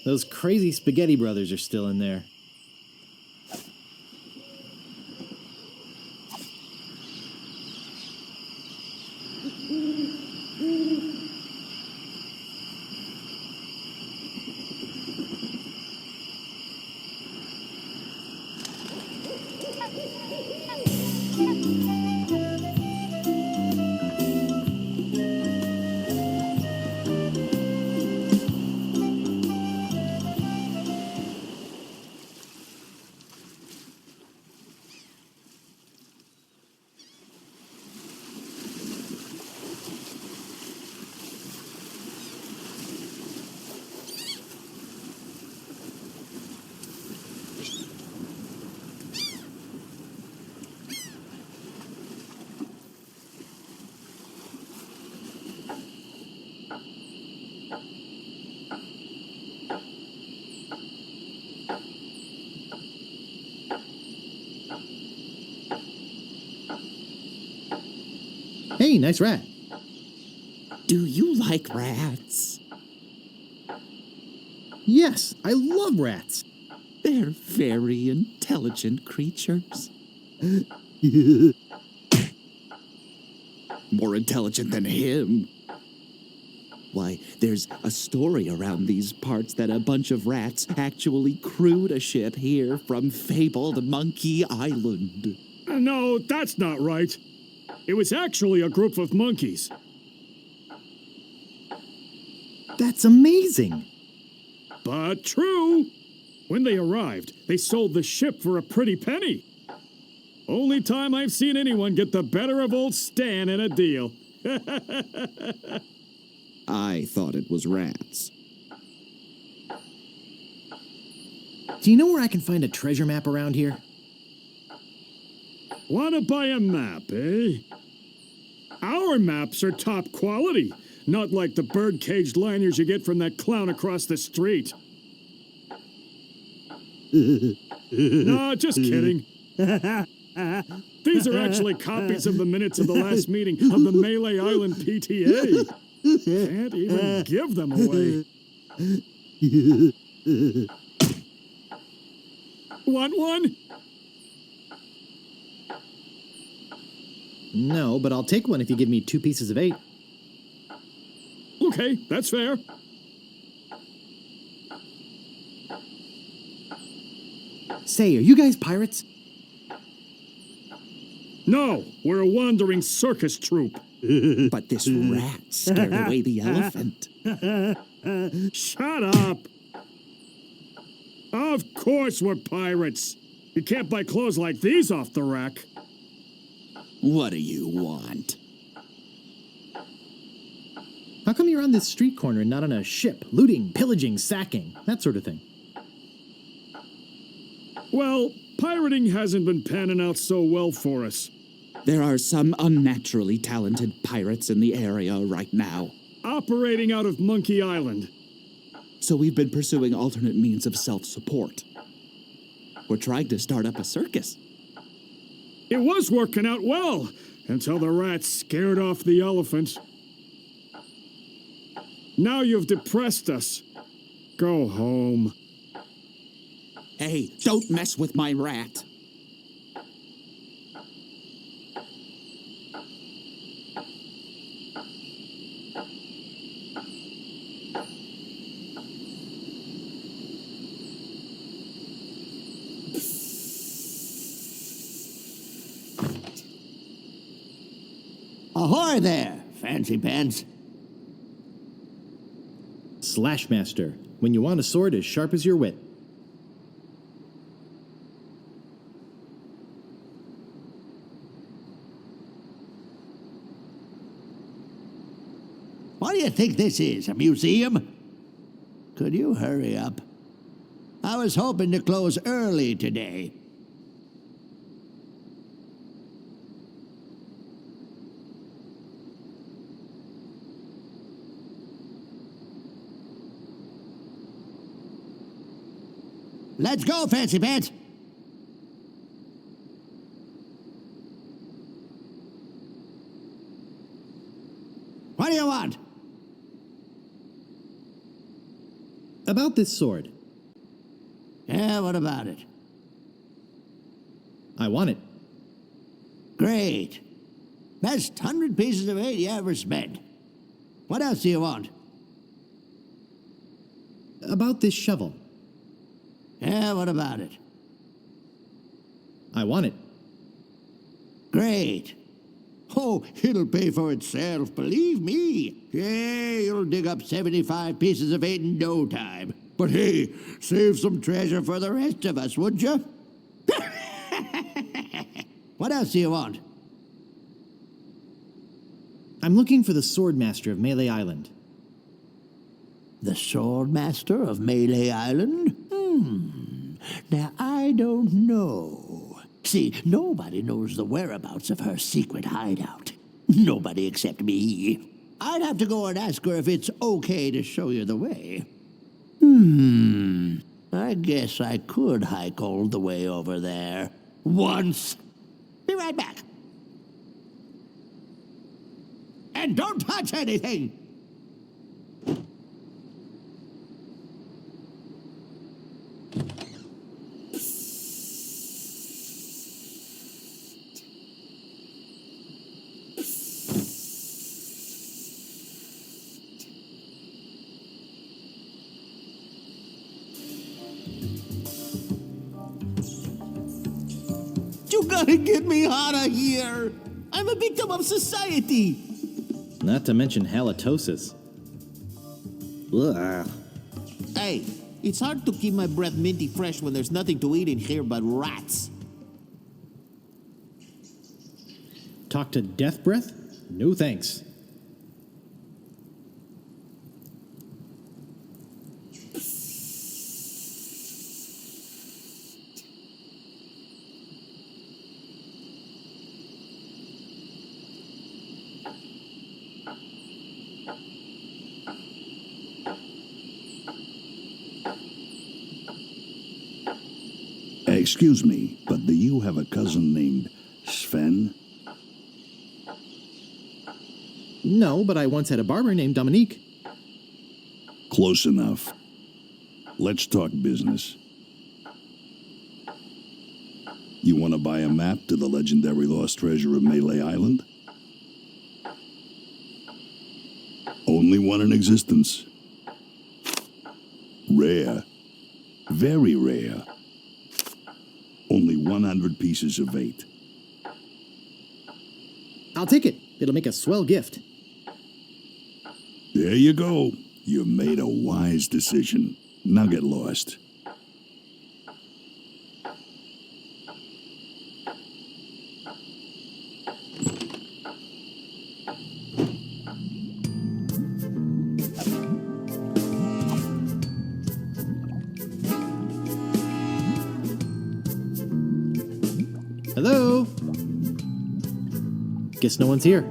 Those crazy spaghetti brothers are still in there. Hey, nice rat. Do you like rats? Yes, I love rats. They're very intelligent creatures. More intelligent than him. Why, there's a story around these parts that a bunch of rats actually crewed a ship here from fabled Monkey Island. No, that's not right. It was actually a group of monkeys. That's amazing. But true. When they arrived, they sold the ship for a pretty penny. Only time I've seen anyone get the better of old Stan in a deal. I thought it was rats. Do you know where I can find a treasure map around here? Wanna buy a map, eh? Our maps are top quality, not like the bird-caged liners you get from that clown across the street. No, just kidding. These are actually copies of the minutes of the last meeting of the Melee Island PTA. Can't even give them away. Want one? No, but I'll take one if you give me 2 pieces of 8. Okay, that's fair. Say, are you guys pirates? No, we're a wandering circus troupe. But this rat scared away the elephant. Shut up! Of course we're pirates. You can't buy clothes like these off the rack. What do you want? How come you're on this street corner and not on a ship? Looting, pillaging, sacking, that sort of thing. Well, pirating hasn't been panning out so well for us. There are some unnaturally talented pirates in the area right now. Operating out of Monkey Island. So we've been pursuing alternate means of self-support. We're trying to start up a circus. It was working out well, until the rats scared off the elephant. Now you've depressed us. Go home. Hey, don't mess with my rat. Ahoy there, fancy pants. Slashmaster, when you want a sword as sharp as your wit. What do you think this is, a museum? Could you hurry up? I was hoping to close early today. Let's go, fancy pants. What do you want? About About this sword. Yeah, what about it? I want it. Great. Best 100 pieces of 8 you ever spent. What else do you want? About this shovel. Yeah, what about it? I want it. Great. Oh, it'll pay for itself, believe me. Yeah, you'll dig up 75 pieces of 8 in no time. But hey, save some treasure for the rest of us, would you? What else do you want? I'm looking for the Sword Master of Melee Island. The Swordmaster of Melee Island? Now, I don't know. See, nobody knows the whereabouts of her secret hideout. Nobody except me. I'd have to go and ask her if it's okay to show you the way. I guess I could hike all the way over there. Once. Be right back. And don't touch anything! You gotta get me out of here! I'm a victim of society! Not to mention halitosis. Ugh. Hey, it's hard to keep my breath minty fresh when there's nothing to eat in here but rats. Talk to Death Breath? No thanks. Excuse me, but do you have a cousin named Sven? No, but I once had a barber named Dominique. Close enough. Let's talk business. You want to buy a map to the legendary lost treasure of Melee Island? Only one in existence. Rare. Very rare. Only 100 pieces of 8. I'll take it. It'll make a swell gift. There you go. You made a wise decision. Now get lost. Hello? Guess no one's here.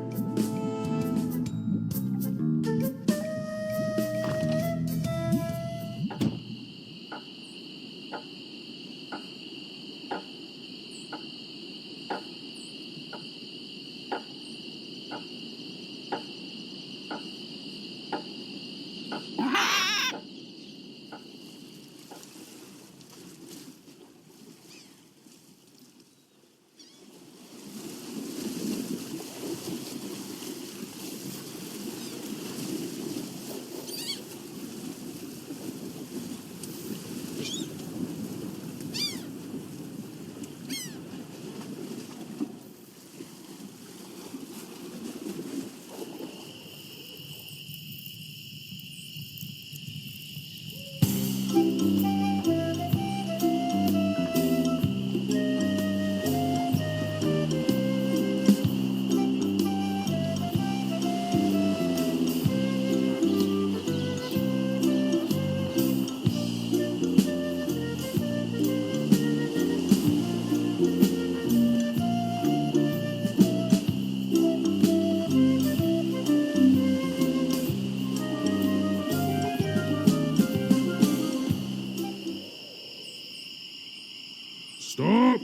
Stop!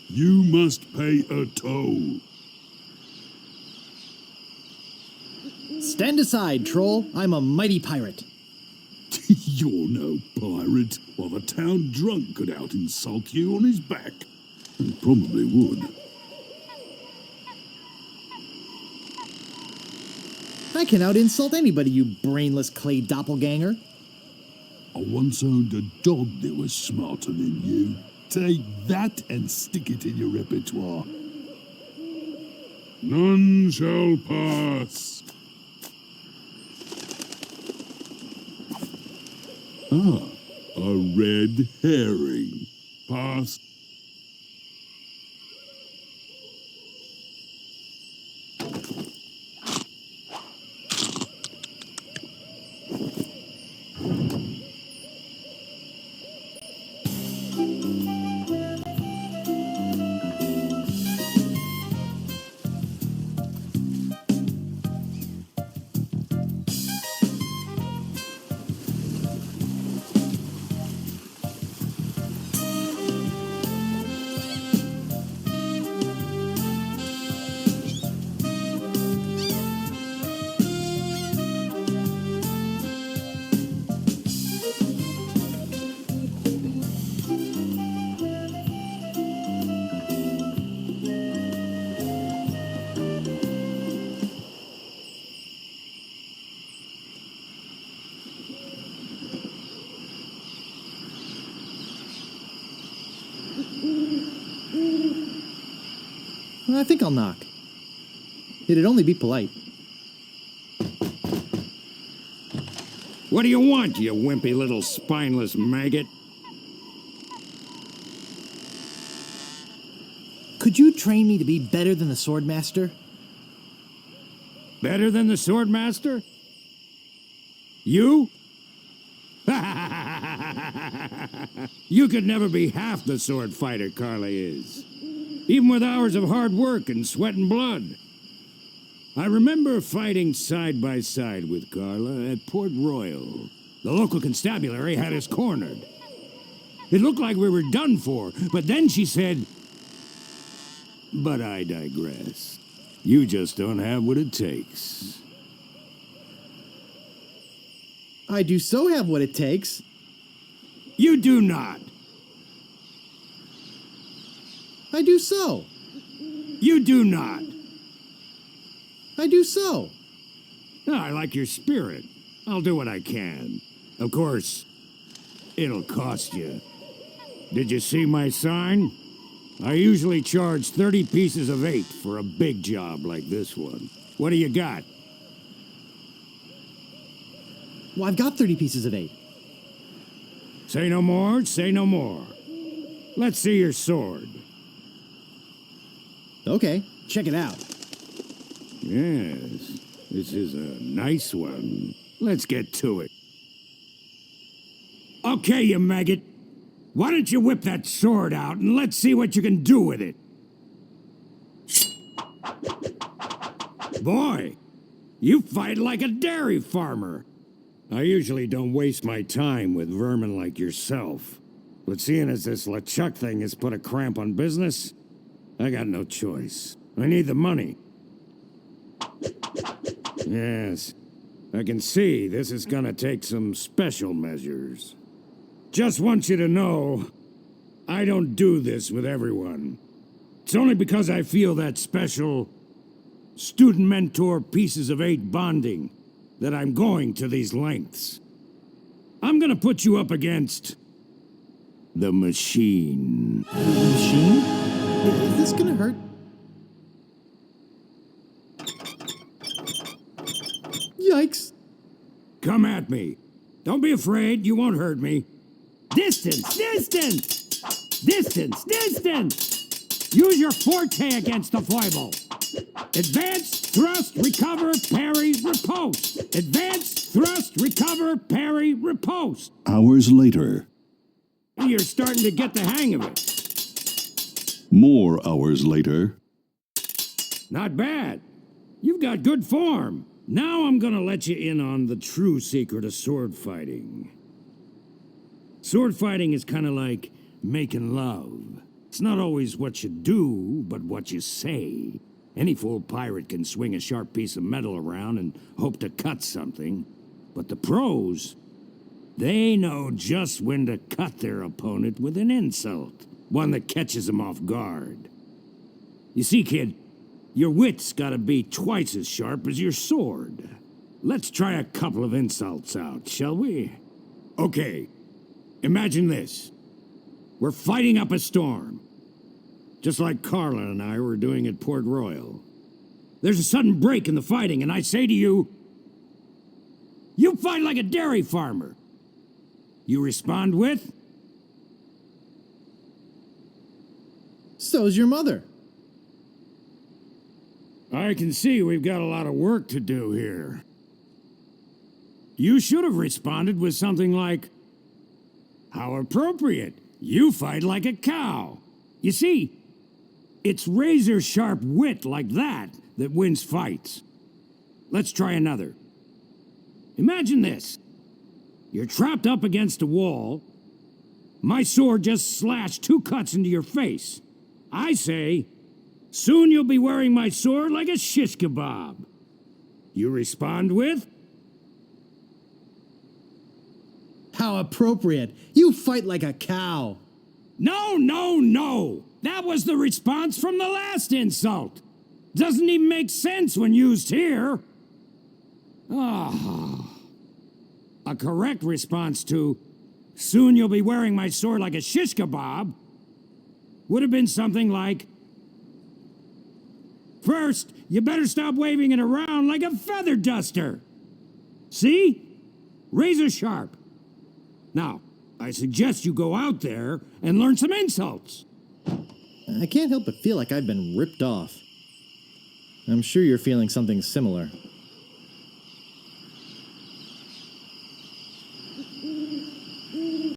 You must pay a toll. Stand aside, troll. I'm a mighty pirate. You're no pirate. Well, the town drunk could out insult you on his back. And probably would. I can out insult anybody, you brainless clay doppelganger. I once owned a dog that was smarter than you. Take that and stick it in your repertoire. None shall pass. Ah, a red herring. Pass. I think I'll knock. It'd only be polite. What do you want, you wimpy little spineless maggot? Could you train me to be better than the Swordmaster? Better than the Swordmaster? You? You could never be half the sword fighter Carla is. Even with hours of hard work and sweat and blood. I remember fighting side by side with Carla at Port Royal. The local constabulary had us cornered. It looked like we were done for, but then she said, "But I digress. You just don't have what it takes." I do so have what it takes. You do not. I do so. You do not. I do so. Oh, I like your spirit. I'll do what I can. Of course, it'll cost you. Did you see my sign? I usually charge 30 pieces of 8 for a big job like this one. What do you got? Well, I've got 30 pieces of 8. Say no more, say no more. Let's see your sword. Okay, check it out. Yes, this is a nice one. Let's get to it. Okay, you maggot. Why don't you whip that sword out and let's see what you can do with it? Boy, you fight like a dairy farmer. I usually don't waste my time with vermin like yourself. But seeing as this LeChuck thing has put a cramp on business, I got no choice. I need the money. Yes, I can see this is gonna take some special measures. Just want you to know, I don't do this with everyone. It's only because I feel that special student-mentor pieces of 8 bonding that I'm going to these lengths. I'm gonna put you up against the machine. Machine? Is this gonna hurt? Yikes. Come at me. Don't be afraid, you won't hurt me. Distance, distance! Distance, distance! Use your forte against the foible. Advance, thrust, recover, parry, riposte. Advance, thrust, recover, parry, riposte. Hours later. You're starting to get the hang of it. More hours later. Not bad. You've got good form. Now I'm gonna let you in on the true secret of sword fighting. Sword fighting is kind of like making love. It's not always what you do, but what you say. Any fool pirate can swing a sharp piece of metal around and hope to cut something. But the pros, They know just when to cut their opponent with an insult, one that catches them off guard. You see, kid, your wit's gotta be twice as sharp as your sword. Let's try a couple of insults out, shall we? Okay, imagine this. We're fighting up a storm, just like Carla and I were doing at Port Royal. There's a sudden break in the fighting, and I say to you, you fight like a dairy farmer. You respond with, So's your mother. I can see we've got a lot of work to do here. You should have responded with something like, how appropriate. You fight like a cow. You see, it's razor-sharp wit like that that wins fights. Let's try another. Imagine this. You're trapped up against a wall. My sword just slashed 2 cuts into your face. I say, soon you'll be wearing my sword like a shish kebab. You respond with, How appropriate. You fight like a cow. no, no, no. That was the response from the last insult. Doesn't even make sense when used here. Ah. A correct response to, soon you'll be wearing my sword like a shish kebab, would have been something like, first, you better stop waving it around like a feather duster. See? Razor sharp. Now, I suggest you go out there and learn some insults. I can't help but feel like I've been ripped off. I'm sure you're feeling something similar.